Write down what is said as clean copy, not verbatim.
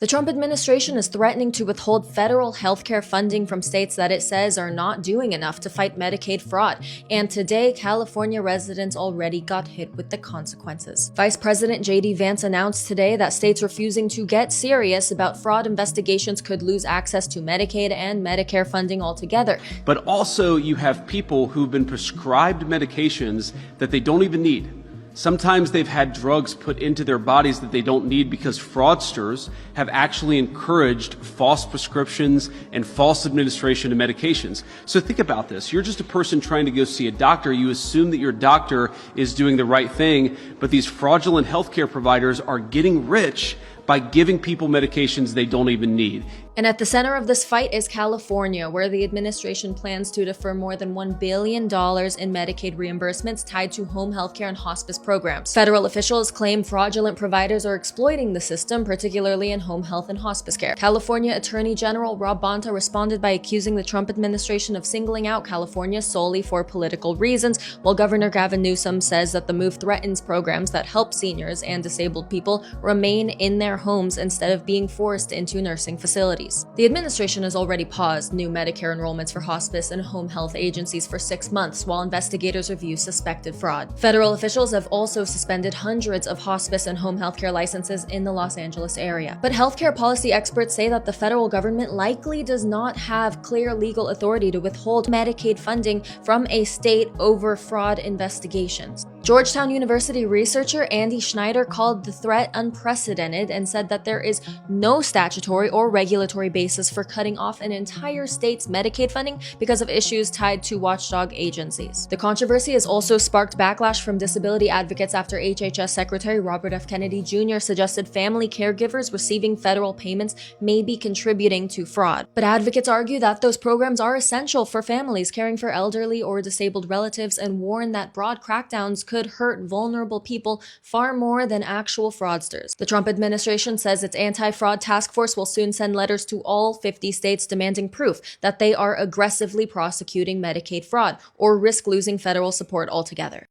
The Trump administration is threatening to withhold federal healthcare funding from states that it says are not doing enough to fight Medicaid fraud. And today, California residents already got hit with the consequences. Vice President J.D. Vance announced today that states refusing to get serious about fraud investigations could lose access to Medicaid and Medicare funding altogether. But also, you have people who've been prescribed medications that they don't even need. Sometimes they've had drugs put into their bodies that they don't need because fraudsters have actually encouraged false prescriptions and false administration of medications. So think about this. You're just a person trying to go see a doctor. You assume that your doctor is doing the right thing, but these fraudulent healthcare providers are getting rich by giving people medications they don't even need. And at the center of this fight is California, where the administration plans to defer more than $1 billion in Medicaid reimbursements tied to home healthcare and hospice programs. Federal officials claim fraudulent providers are exploiting the system, particularly in home health and hospice care. California Attorney General Rob Bonta responded by accusing the Trump administration of singling out California solely for political reasons, while Governor Gavin Newsom says that the move threatens programs that help seniors and disabled people remain in their homes instead of being forced into nursing facilities. The administration has already paused new Medicare enrollments for hospice and home health agencies for 6 months while investigators review suspected fraud. Federal officials have also suspended hundreds of hospice and home healthcare licenses in the Los Angeles area. But healthcare policy experts say that the federal government likely does not have clear legal authority to withhold Medicaid funding from a state over fraud investigations. Georgetown University researcher Andy Schneider called the threat unprecedented and said that there is no statutory or regulatory basis for cutting off an entire state's Medicaid funding because of issues tied to watchdog agencies. The controversy has also sparked backlash from disability advocates after HHS Secretary Robert F. Kennedy Jr. suggested family caregivers receiving federal payments may be contributing to fraud. But advocates argue that those programs are essential for families caring for elderly or disabled relatives and warn that broad crackdowns could hurt vulnerable people far more than actual fraudsters. The Trump administration says its anti-fraud task force will soon send letters to all 50 states demanding proof that they are aggressively prosecuting Medicaid fraud or risk losing federal support altogether.